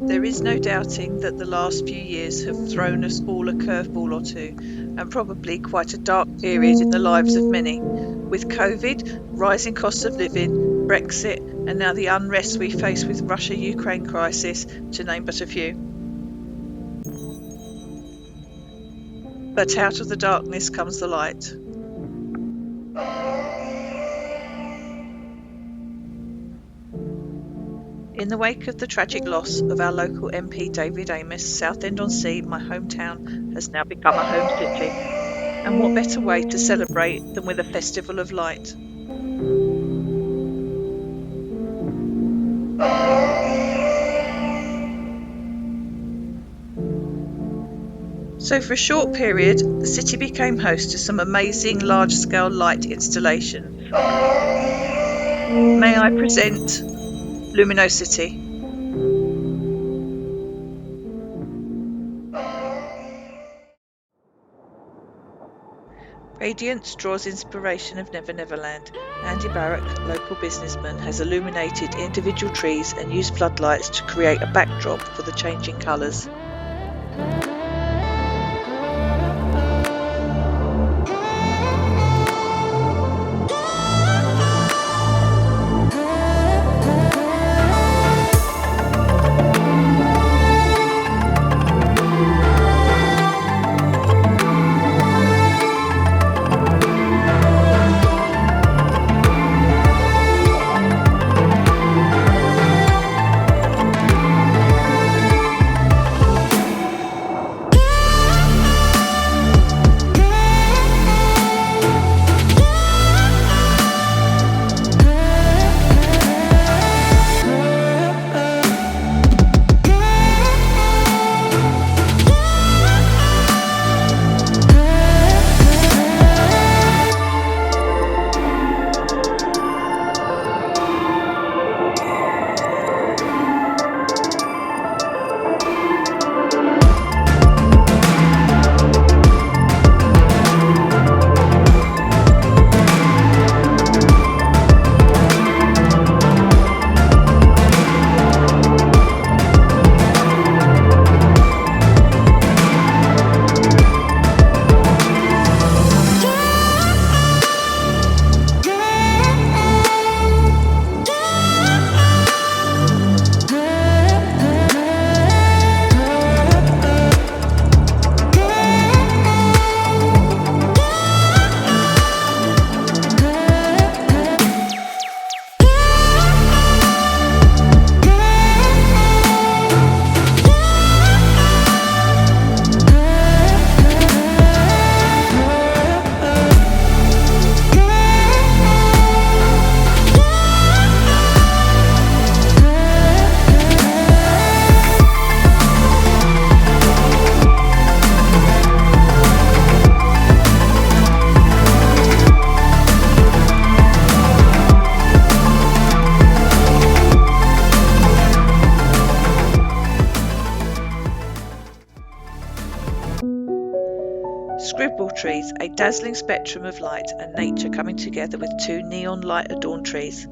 There is no doubting that the last few years have thrown us all a curveball or two, and probably quite a dark period in the lives of many, with COVID, rising costs of living, Brexit, and now the unrest we face with Russia-Ukraine crisis, to name but a few. But out of the darkness comes the light. In the wake of the tragic loss of our local MP David Amess, Southend-on-sea, my hometown, has now become a home city. And what better way to celebrate than with a festival of light? So for a short period, the city became host to some amazing large-scale light installations. May I present LuminoCity. Radiance draws inspiration of Never Neverland. Andy Barrack, local businessman, has illuminated individual trees and used floodlights to create a backdrop for the changing colours. Scribble Trees, a dazzling spectrum of light and nature coming together with two neon light adorned trees.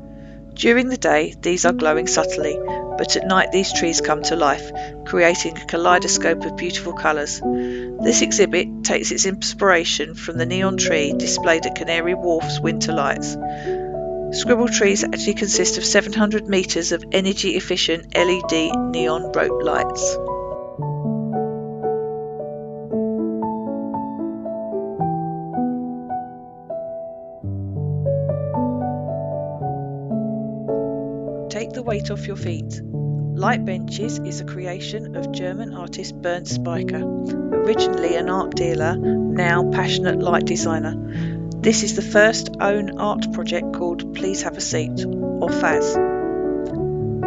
During the day, these are glowing subtly, but at night these trees come to life, creating a kaleidoscope of beautiful colours. This exhibit takes its inspiration from the neon tree displayed at Canary Wharf's Winter Lights. Scribble Trees actually consist of 700 metres of energy-efficient LED neon rope lights. Take the weight off your feet. Light Benches is a creation of German artist Bernd Speicher, originally an art dealer, now passionate light designer. This is the first own art project called Please Have a Seat, or FAS.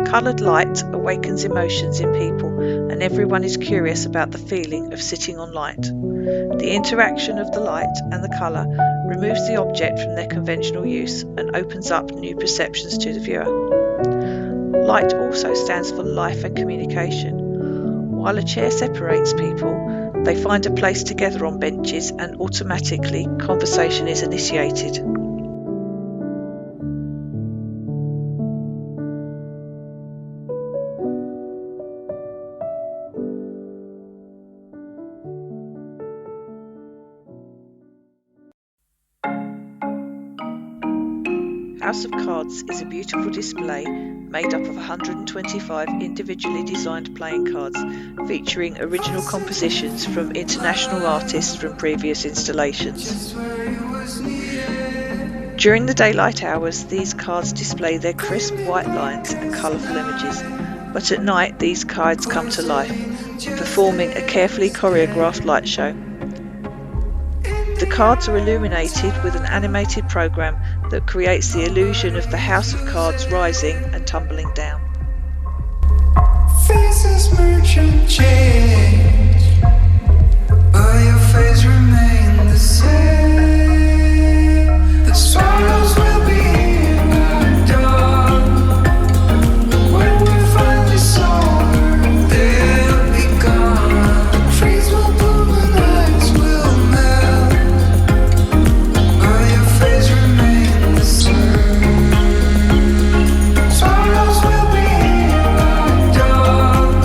Coloured light awakens emotions in people, and everyone is curious about the feeling of sitting on light. The interaction of the light and the colour removes the object from their conventional use and opens up new perceptions to the viewer. Light also stands for life and communication. While a chair separates people, they find a place together on benches and automatically conversation is initiated. House of Cards is a beautiful display made up of 125 individually designed playing cards, featuring original compositions from international artists from previous installations. During the daylight hours, these cards display their crisp white lines and colourful images, but at night these cards come to life, performing a carefully choreographed light show. The cards are illuminated with an animated program that creates the illusion of the house of cards rising and tumbling down. Faces merge and change, but your face remains the same. The sorrows will be in the dark. When we finally sober, they'll be gone. The trees will bloom and ice will melt, but your face remains the same. Sorrows will be in the dark.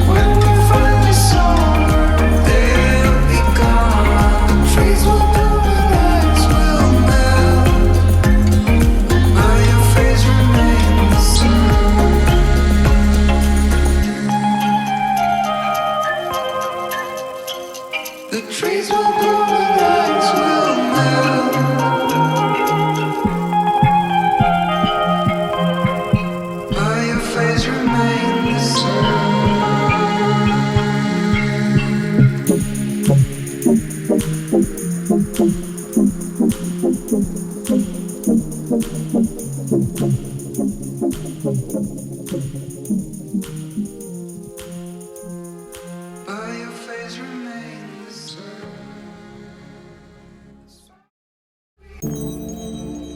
When we finally sober, they'll be gone. The trees will bloom and ice will melt, but your face remains the same. The trees will bloom and ice will melt, but your face remains the same. But your face remains the same.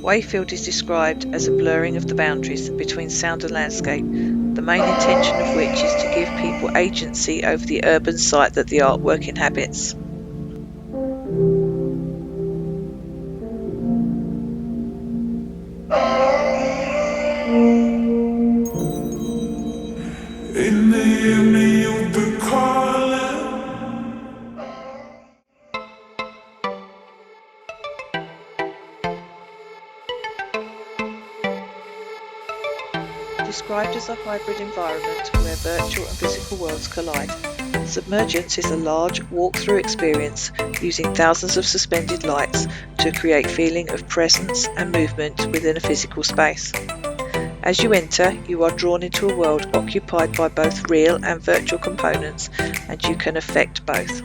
Wayfield is described as a blurring of the boundaries between sound and landscape, the main intention of which is to give people agency over the urban site that the artwork inhabits. In the evening you'll be calling. Described as a hybrid environment where virtual and physical worlds collide, Submergence is a large walk-through experience using thousands of suspended lights to create feeling of presence and movement within a physical space. As you enter, you are drawn into a world occupied by both real and virtual components, and you can affect both.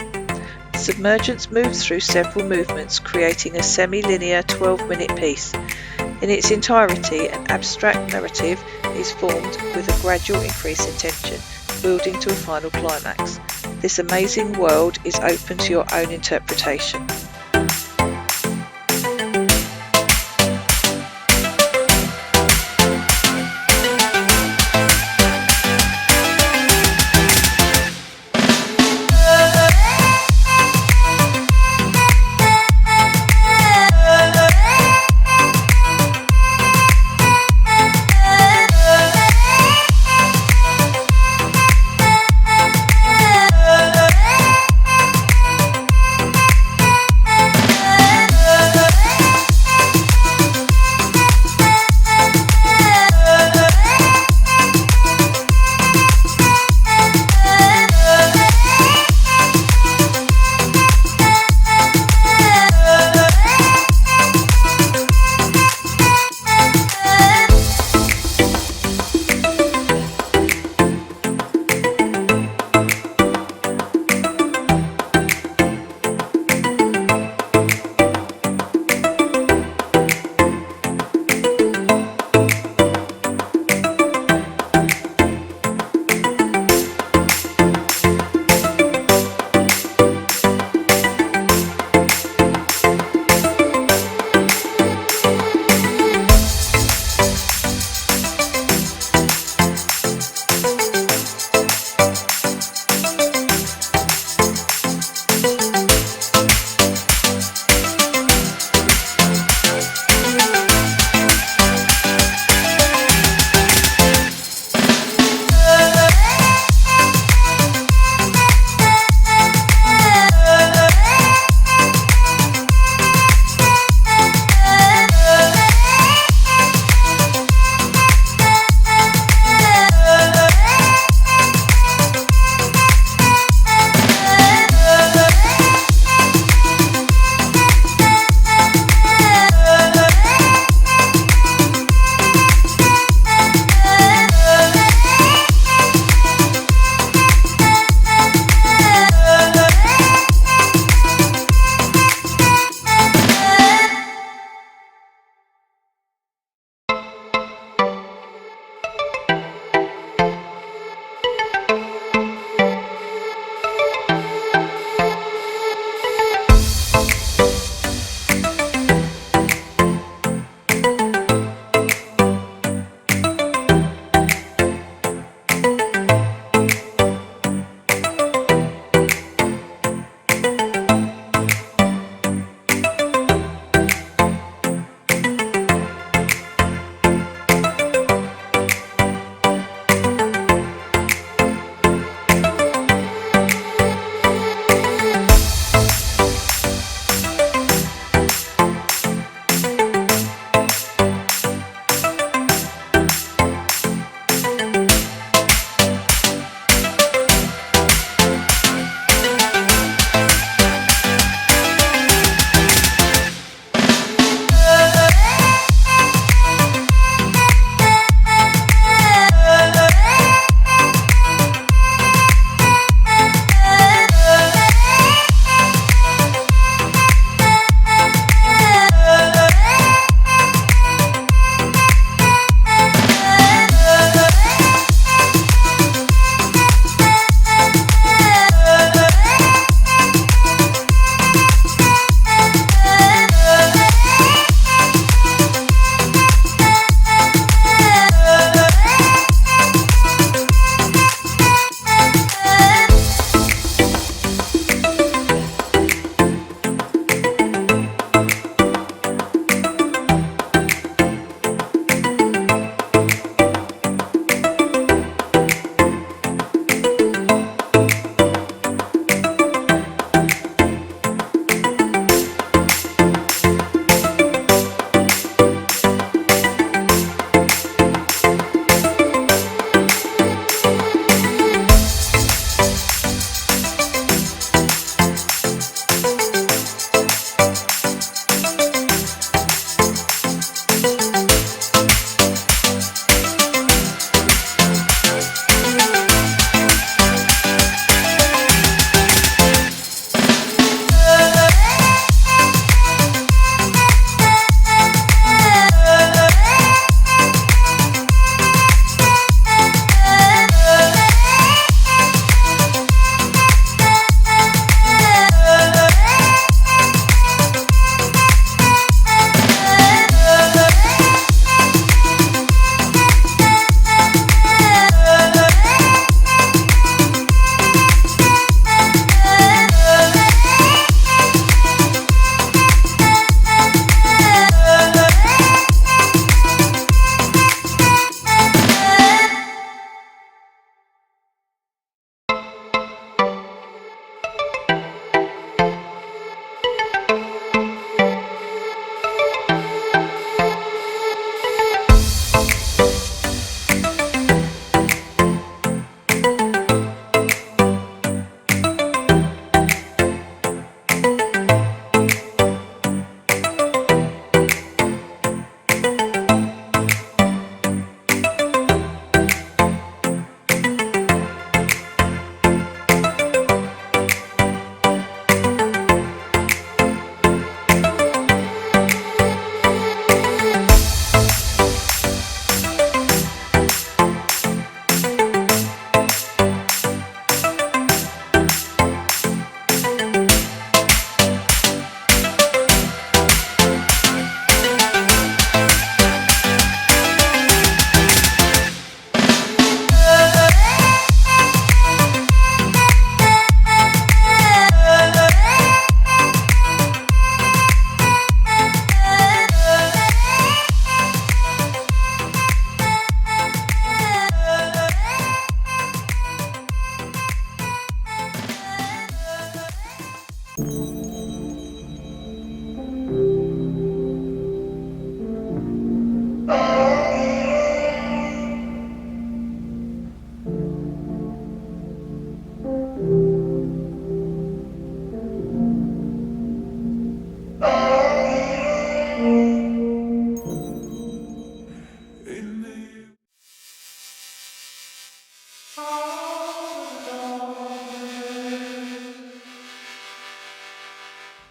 Submergence moves through several movements, creating a semi-linear 12-minute piece. In its entirety, an abstract narrative is formed with a gradual increase in tension, building to a final climax. This amazing world is open to your own interpretation.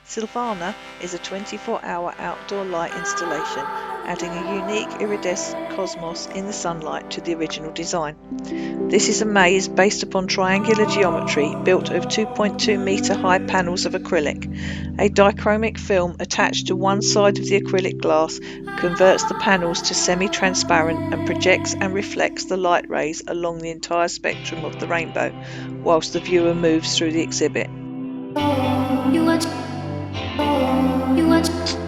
Sylvana is a 24-hour outdoor light installation, adding a unique iridescent cosmos in the sunlight to the original design. This is a maze based upon triangular geometry built of 2.2 metre high panels of acrylic. A dichromic film attached to one side of the acrylic glass converts the panels to semi-transparent and projects and reflects the light rays along the entire spectrum of the rainbow, whilst the viewer moves through the exhibit.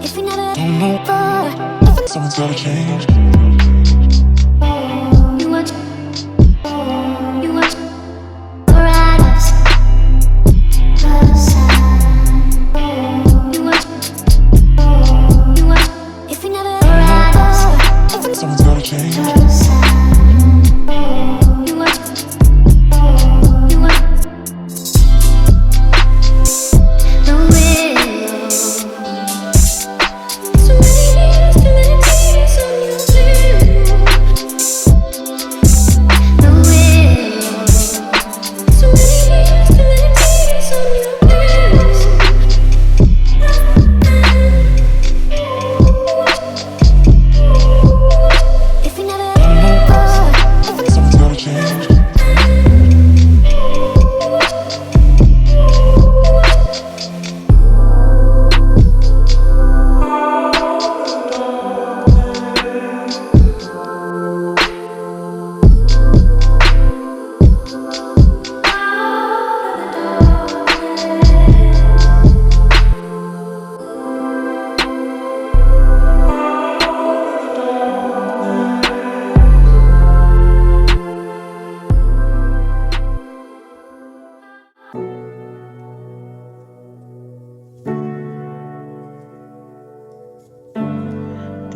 If we never someone's gotta change. Someone's gotta change.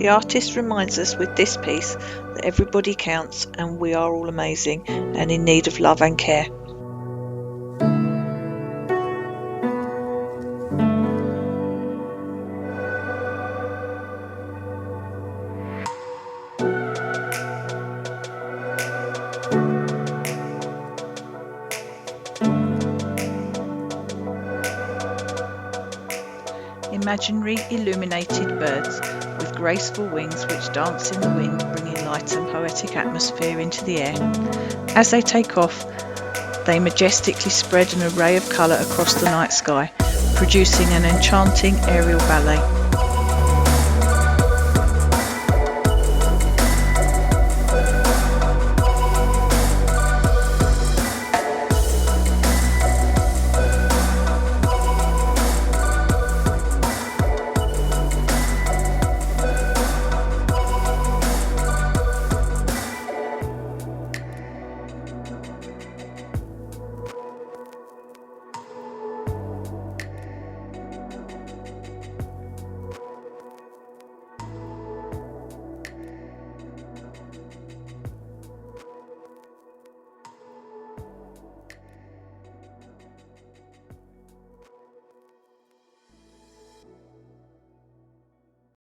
The artist reminds us with this piece that everybody counts and we are all amazing and in need of love and care. Imaginary illuminated birds with graceful wings which dance in the wind, bringing light and poetic atmosphere into the air. As they take off, they majestically spread an array of colour across the night sky, producing an enchanting aerial ballet.